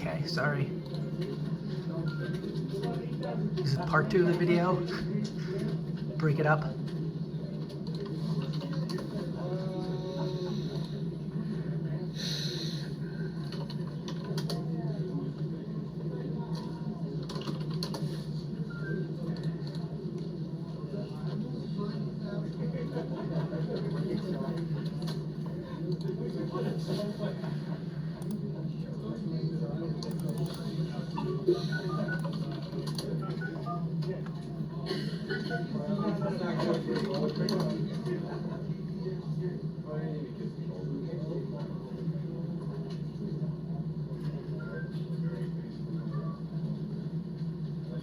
Okay, sorry. This is part 2 of the video. Break it up.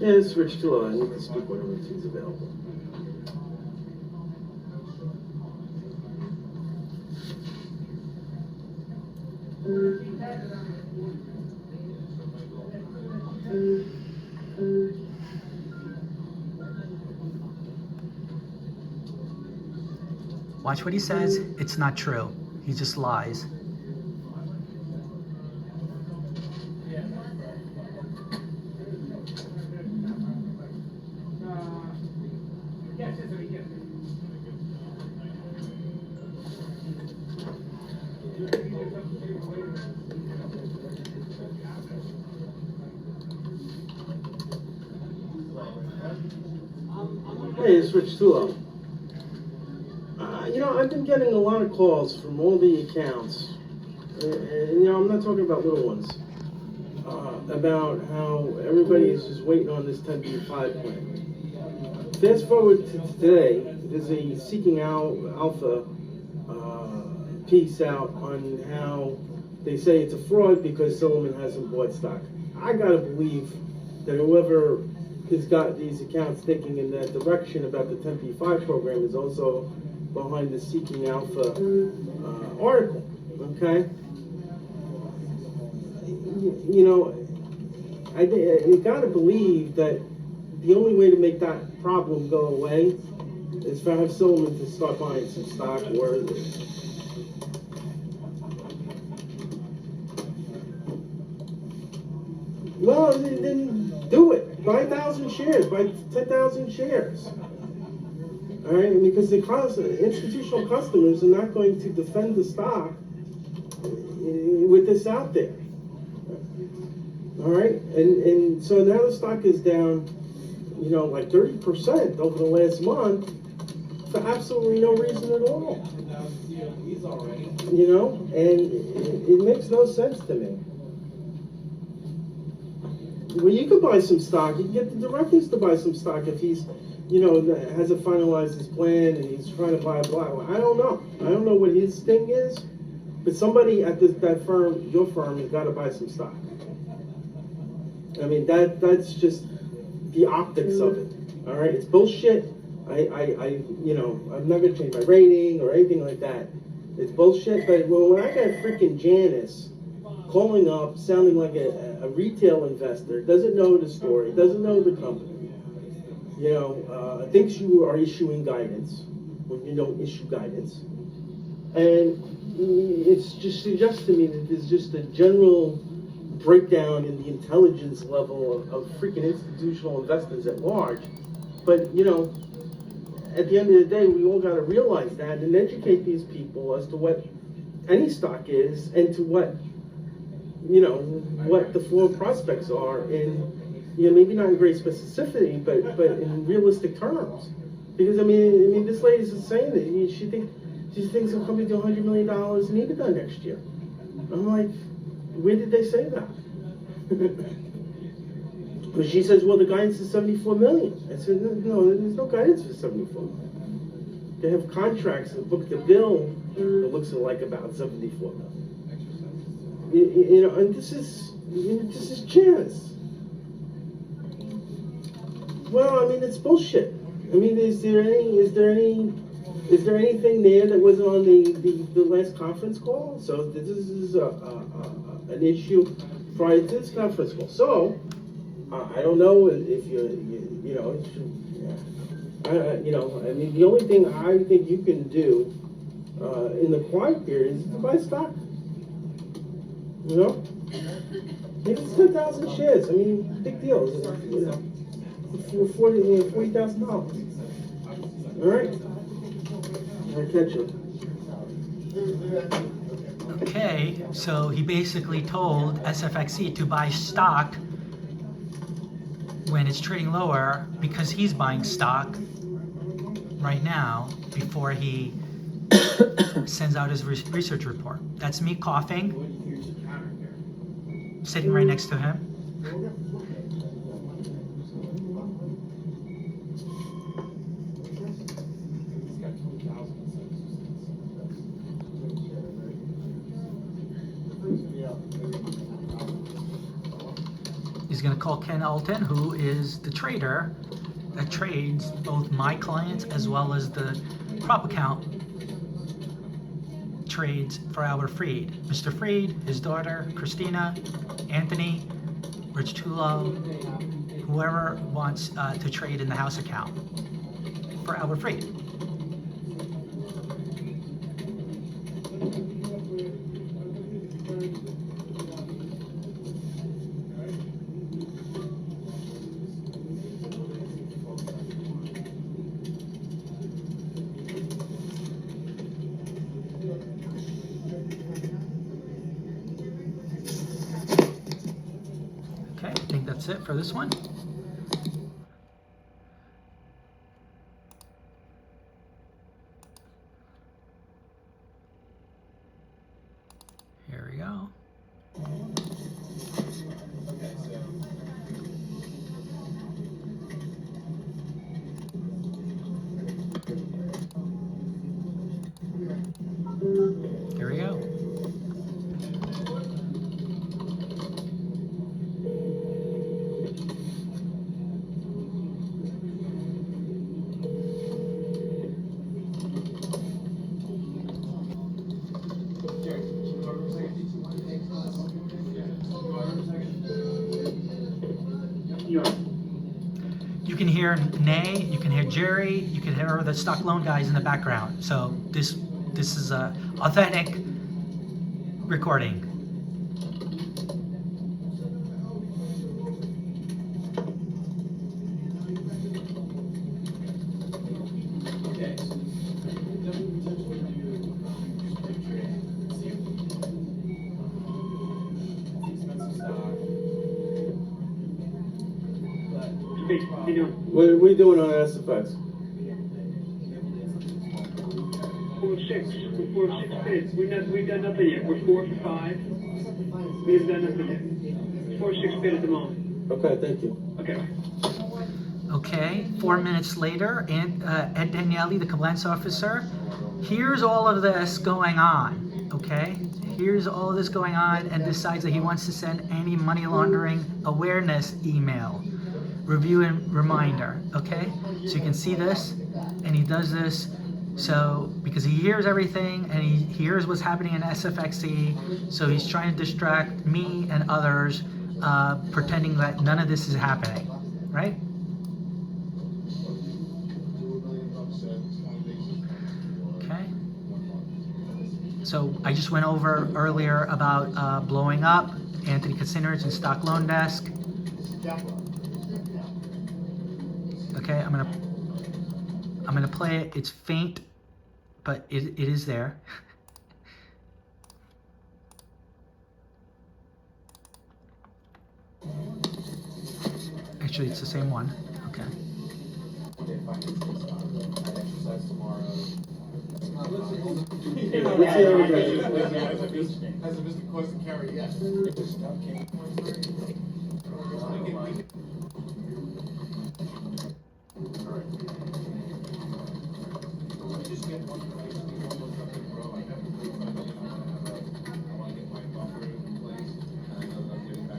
Yeah, this is Rich Tullo. I need to speak whenever he's available. Watch what he says. It's not true. He just lies. Hey, it's Rich Tullo. I've been getting a lot of calls from all the accounts, and I'm not talking about little ones, about how everybody is just waiting on this 10b5 plan. Fast forward to today, there's a Seeking Alpha piece out on how they say it's a fraud because Silverman hasn't bought stock. I gotta believe that whoever has got these accounts thinking in that direction about the 10b5 program is also behind the Seeking Alpha article, okay? I gotta believe that the only way to make that problem go away is for have Silverman to start buying some stock or well, then do it. Buy 1,000 shares, buy 10,000 shares. All right, because the institutional customers are not going to defend the stock with this out there. All right, and so now the stock is down, like 30% over the last month for absolutely no reason at all. And it makes no sense to me. Well, you could buy some stock. You can get the directors to buy some stock if he's, hasn't finalized his plan and he's trying to buy a block. I don't know. I don't know what his thing is, but somebody at that firm, your firm, has got to buy some stock. I mean, that's just the optics of it. All right, it's bullshit. I'm not gonna change my rating or anything like that. It's bullshit. But when I got freaking Janice calling up, sounding like a retail investor, doesn't know the story, doesn't know the company, thinks you are issuing guidance when you don't issue guidance. And it's just suggests to me that there's just a general breakdown in the intelligence level of freaking institutional investors at large. But, at the end of the day, we all got to realize that and educate these people as to what any stock is and to what the flow prospects are in, maybe not in great specificity, but in realistic terms. Because I mean, this lady's saying that she thinks the company will do $100 million in EBITDA next year. I'm like, where did they say that? Because she says, well, the guidance is 74 million. I said, no, there's no guidance for 74 million. They have contracts that book the bill that looks like about 74 million. And this is Janice. Well, I mean, it's bullshit. I mean, is there anything there that wasn't on the last conference call? So this is an issue prior to this conference call. So I don't know if I mean, the only thing I think you can do in the quiet period is to buy stock. Maybe it's 10,000 shares. I mean, big deal. You know, for $40,000. All right. I'll catch you. Okay, so he basically told SFXE to buy stock when it's trading lower because he's buying stock right now before he sends out his research report. That's me coughing, sitting right next to him. He's going to call Ken Alton, who is the trader that trades both my clients as well as the prop account trades for our Freed. Mr. Freed, his daughter, Christina, Anthony, Rich Tullo, whoever wants to trade in the house account for our Freed. Okay, I think that's it for this one. Here we go. Here we go. You can hear Nay, you can hear Jerry, you can hear the stock loan guys in the background. So this is a authentic recording. What are we doing on SFX? 4-6. We're 4-6 bids. We've done nothing yet. We're 4 for 5. We have done nothing yet. 4-6 bid at the moment. Okay, thank you. Okay. Okay, 4 minutes later, Ed Daniele, the compliance officer, here's all of this going on, okay? Here's all of this going on and decides that he wants to send any money laundering awareness email. Review and reminder, okay? So you can see this, and he does this, so because he hears everything and he hears what's happening in SFXE, so he's trying to distract me and others, pretending that none of this is happening, right? Okay. So I just went over earlier about blowing up Anthony Katsingris and Stock Loan Desk. Okay, I'm gonna play it. It's faint, but it is there. Actually, it's the same one. Okay. Has a business cost to carry? Yes.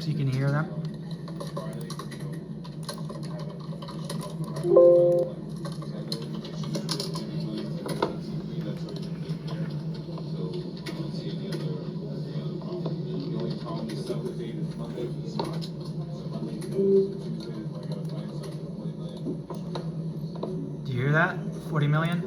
So you can hear them. Do you hear that? 40 million?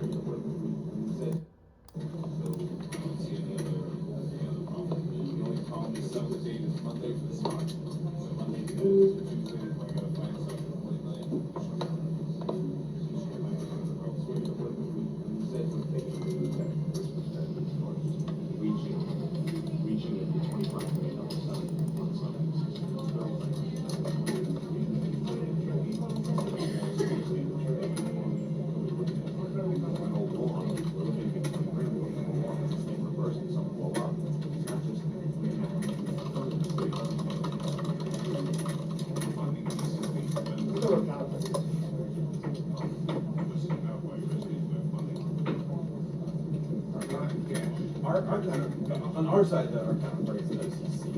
side that our counterparts at OCC,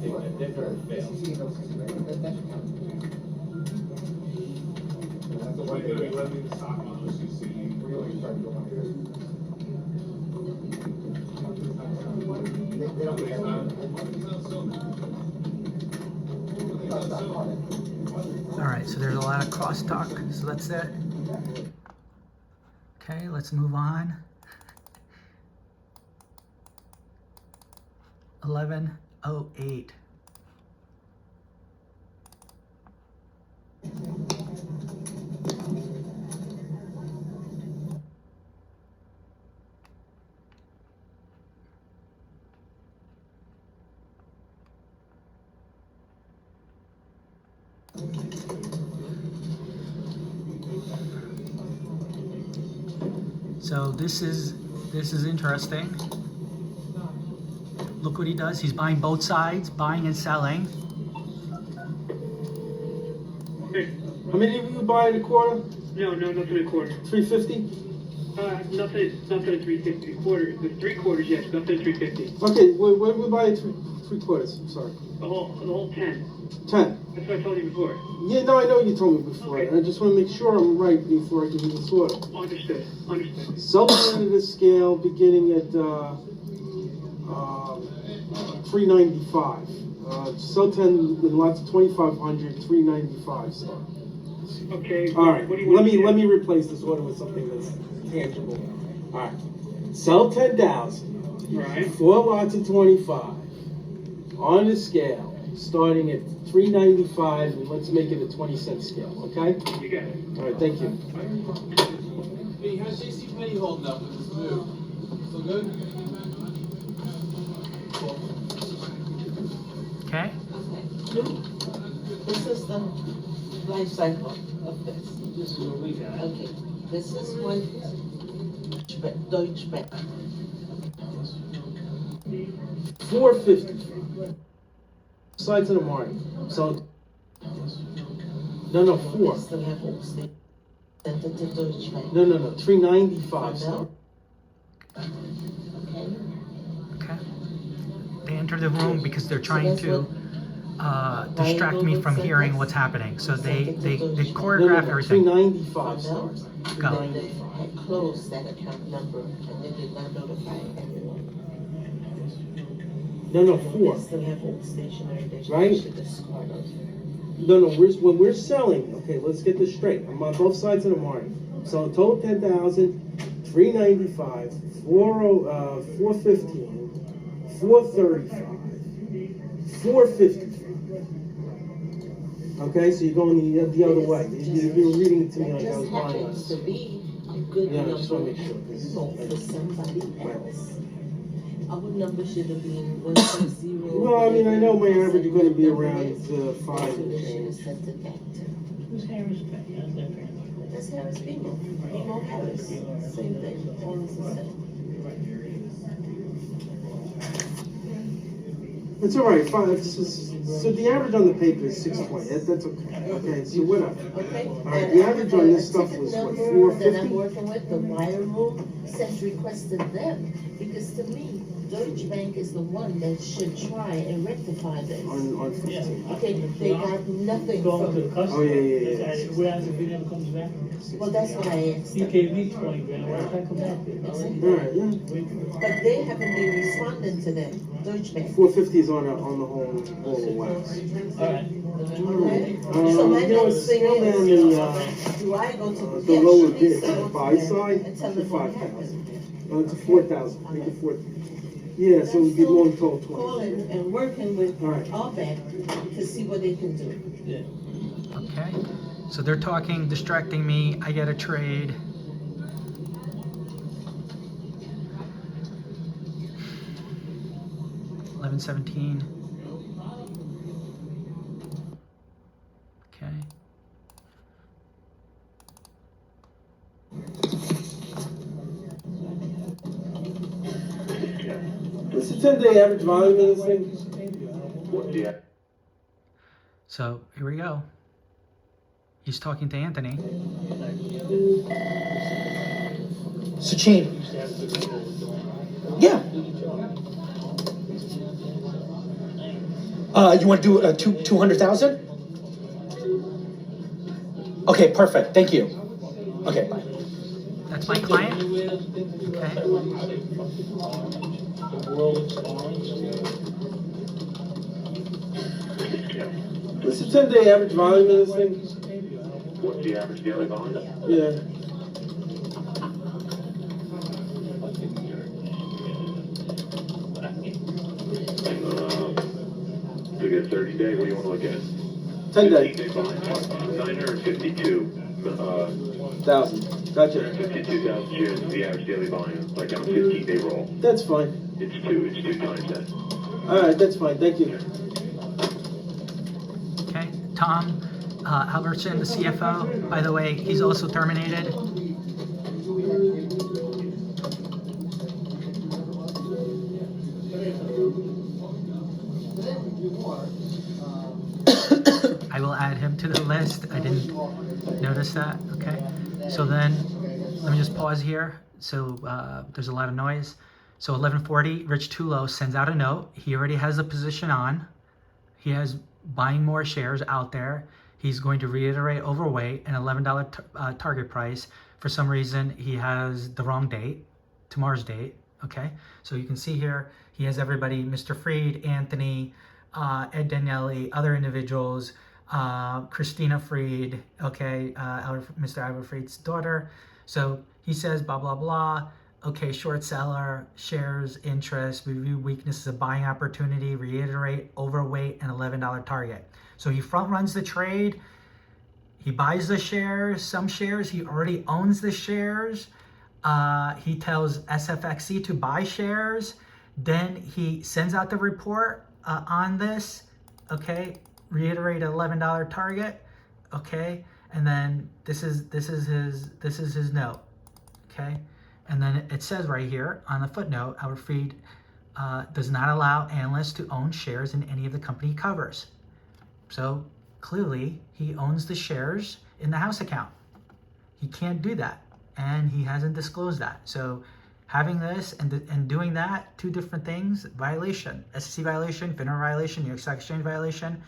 they've never failed. That's the one thing we lending the stock on OCC, really start to go on here. They don't get All right, so there's a lot of crosstalk, so that's it. Okay, let's move on. 11:08. So this is interesting. Look what he does. He's buying both sides, buying and selling. Hey, How many of you buy at a quarter? no, nothing a quarter. 350? Nothing at 350 quarter. The 3/4, yes, nothing at 350. Okay, what do we buy at three quarters? I'm sorry. The whole 10. 10. That's what I told you before. Yeah, no, I know you told me before. Okay. I just want to make sure I'm right before I give you this order. Understood. Sell at a scale beginning at 395. Sell 10 in lots of 2,500, 395 start. Okay. All right, What do you want? let me replace this order with something that's tangible. All right, sell 10,000. Right. 4 lots of 25 on the scale, starting at 395, and let's make it a 20-cent scale. Okay? You got it. All right, thank you. Hey, how's JCPenney holding up with this move? Still good? Okay? This is the life cycle of this. This is what we got. Okay, this is what Deutsche Bank. 450. Sides in the morning. So, no, 4. That's the level state. Sent it to Deutsche Bank. No, 395 start. Okay, Okay. They enter the room because they're trying to distract me from hearing what's happening. So they choreograph everything. 395 start. Go. and they had closed that account number and they did not notify anyone. No, 4. That's the level stationary that you Right. should discard of. No, when we're selling, okay, let's get this straight. I'm on both sides of the market. So total 10,000, 395, 415, 435, 450. Okay, so you're going the other way. You're reading it to me like I was Just buying happens us. to be a good Yeah, I number just wanna make sure, 'cause- for somebody else. Our number should have been 160. Well, I mean, I know my average is gonna be around 5 So and they should have change. sent it back to. Who's Harris Bank? How's that fair? That's Harris BMO. BMO Harris, same thing, all is the same. It's all right. 5. So the average on the paper is 620. That's okay. Okay, so whatever. Okay? All right, the average on this stuff was what, That I'm 450? working with, the wire room, says requested them, because to me, Deutsche Bank is the one that should try and rectify this. On 15. Okay, they got nothing Going to from the it. customer. Oh, yeah. Whereas if it never comes back, Well, that's what I asked you them. gave me 20 grand, why can't I come back? All right, yeah. But they haven't been responding to them, Deutsche Bank. 450 is on the whole wax. Alright. Okay? You So my know, next thing scale down is, the do I go to the lower yes, bid, should we the sell buy to them side, and tell to them what 5,000. happened? To 4,000. Make it 4,000. Yeah, so we'd be more than total 20. Calling and working with All right. our bank to see what they can do. Yeah. Okay. So they're talking, distracting me. I get a trade. $11.17. Okay. What's the 10-day average volume of this thing? So here we go. He's talking to Anthony. So chain. Yeah. You want to do 200,000? Okay, perfect. Thank you. Okay, bye. That's my client. Okay. What's the 10-day average volume of this thing? What's the average daily volume? Yeah. To get 30-day, what do you want to look at? 10-day. 15-day volume. 952,000 Gotcha. 52,000 shares is the average daily volume, like on a 15-day roll. That's fine. It's two times that. Alright, that's fine. Thank you. Okay, Tom Albertson, the CFO. By the way, he's also terminated. I will add him to the list. I didn't notice that. Okay, so then let me just pause here. So there's a lot of noise. So 11:40, Rich Tullo sends out a note. He already has a position on. He has buying more shares out there. He's going to reiterate overweight an $11 target price. For some reason, he has the wrong date, tomorrow's date. Okay, so you can see here, he has everybody, Mr. Freed, Anthony, Ed Daniele, other individuals, Christina Freed, okay, Mr. Albert Freed's daughter. So he says, blah, blah, blah. Okay, short seller, shares, interest, review weaknesses of buying opportunity, reiterate, overweight, and $11 target. So he front runs the trade. He buys the shares, some shares. He already owns the shares. He tells SFXE to buy shares. Then he sends out the report on this. Okay, reiterate $11 target. Okay, and then this is his note. Okay. And then it says right here on the footnote, Albert Freed does not allow analysts to own shares in any of the company he covers. So clearly he owns the shares in the house account. He can't do that, and he hasn't disclosed that. So having this and doing that, two different things, violation, SEC violation, FINRA violation, New York Stock Exchange violation,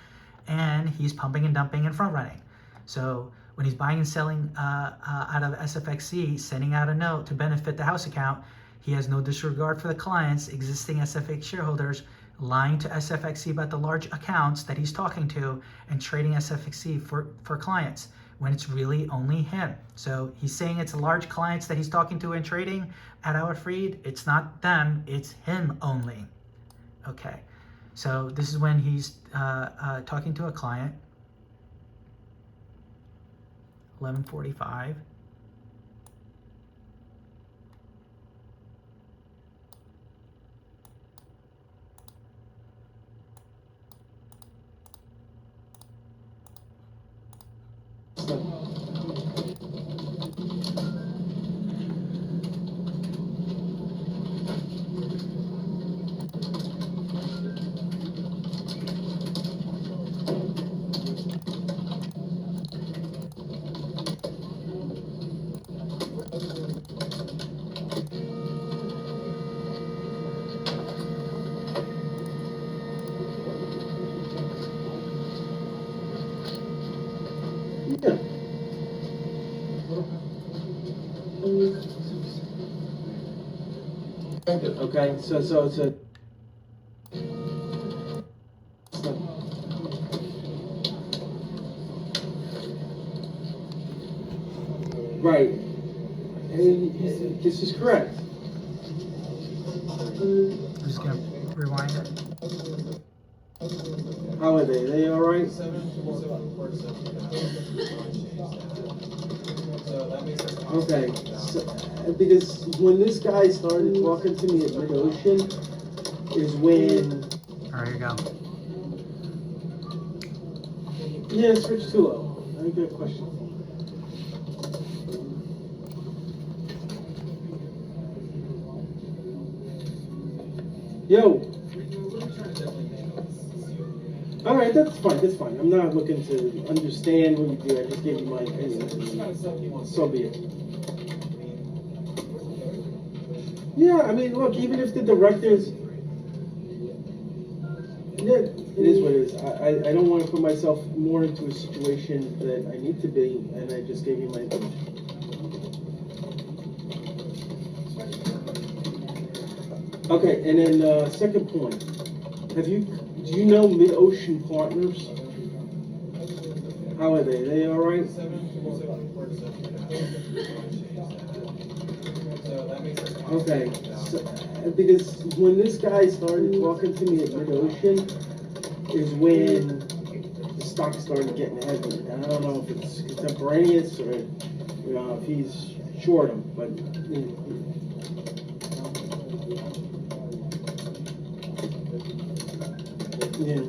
and he's pumping and dumping and front running. So when he's buying and selling out of SFXE, sending out a note to benefit the house account, he has no disregard for the clients, existing SFX shareholders, lying to SFXE about the large accounts that he's talking to and trading SFXE for clients when it's really only him. So he's saying it's large clients that he's talking to and trading at Albert Freed. It's not them, it's him only. Okay, so this is when he's talking to a client. 11:45. Yeah. Okay, so right, and this is correct. I'm just gonna rewind it. How are they? They all right? Okay, so, because when this guy started talking to me at mid-ocean is when... All right, here you go. Yeah, it's Rich Tullo. I got a question. Yo. All right, that's fine. I'm not looking to understand what you do. I just gave you my opinion. So be it. Yeah, I mean, look, even if the directors... Yeah, it is what it is. I don't want to put myself more into a situation that I need to be, and I just gave you my opinion. Okay, and then second point. Do you know Mid-Ocean Partners? How are they? They all right? Okay, so, because when this guy started talking to me at Mid-Ocean is when the stock started getting heavy. And I don't know if it's contemporaneous or if he's short him, but yeah. Yeah.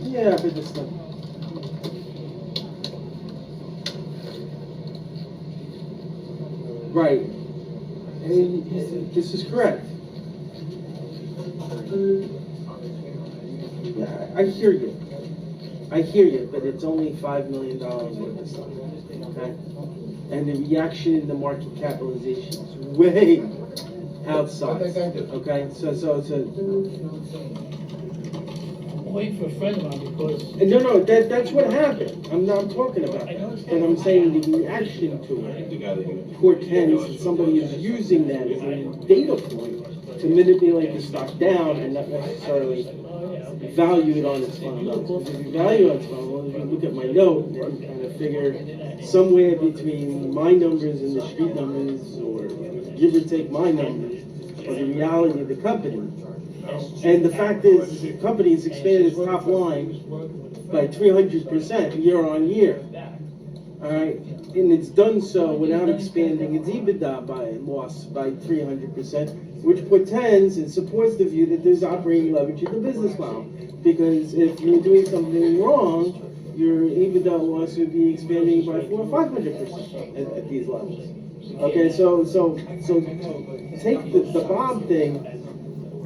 Yeah, but just right. And this is correct. Yeah, I hear you. I hear you, but it's only $5 million worth of stuff, okay? And the reaction in the market capitalization is way outside, okay? So I'm waiting for a friend of mine because. no, that's what happened. I'm not talking about that, but I'm saying the reaction to it portends that somebody is using that as a data point to manipulate the stock down and not necessarily value it on its fundamentals. Because if you value it on its fundamentals, you look at my note and kind of figure somewhere between my numbers and the street numbers, or give or take my numbers, or the reality of the company. And the fact is, the company has expanded its top line by 300% year on year. All right, and it's done so without expanding its EBITDA by 300%, which portends and supports the view that there's operating leverage in the business model. Because if you're doing something wrong, your EBITDA loss would be expanding by 400 or 500% at these levels. Okay, so take the Bob thing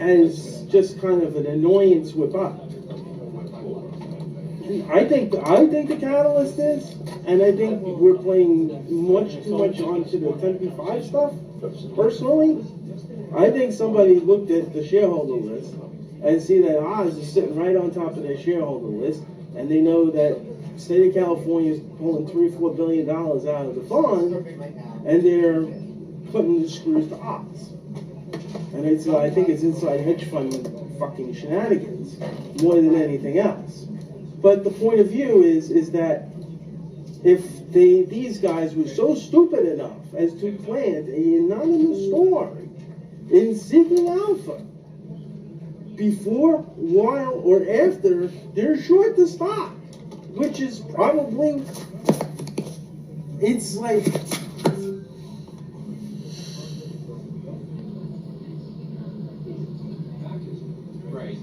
as just kind of an annoyance with Bob. I think the catalyst is, and I think we're playing much too much onto the 10b5 stuff. Personally, I think somebody looked at the shareholder list and see that Oz is sitting right on top of their shareholder list, and they know that the state of California is pulling $3 or $4 billion out of the fund, and they're putting the screws to Oz. And I think it's inside hedge fund fucking shenanigans more than anything else. But the point of view is that if these guys were so stupid enough as to plant a anonymous story in Seeking Alpha before, while, or after they're short the stock, which is probably, it's like, Right.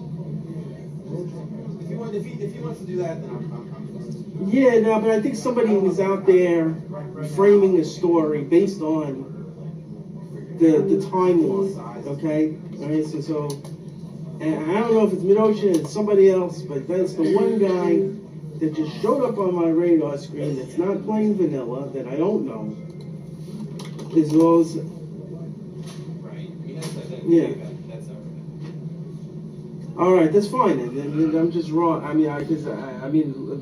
If he wants to do that, then I'm yeah, no, but I think somebody was out there framing a story based on the timeline, okay? All right, so, and I don't know if it's Mid-Ocean and somebody else, but that's the one guy that just showed up on my radar screen that's not plain vanilla, that I don't know, as well as, right. He has that. yeah. That's okay. All right, that's fine. And I'm just wrong. I mean,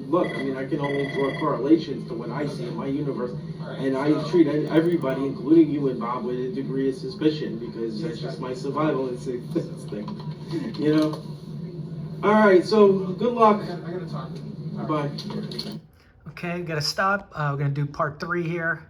look. I mean, I can only draw correlations to what I see in my universe, and I treat everybody, including you and Bob, with a degree of suspicion because that's just my survival instinct thing. You know. All right. So good luck. I gotta talk. Bye. Okay, gotta stop. We're gonna do part 3 here.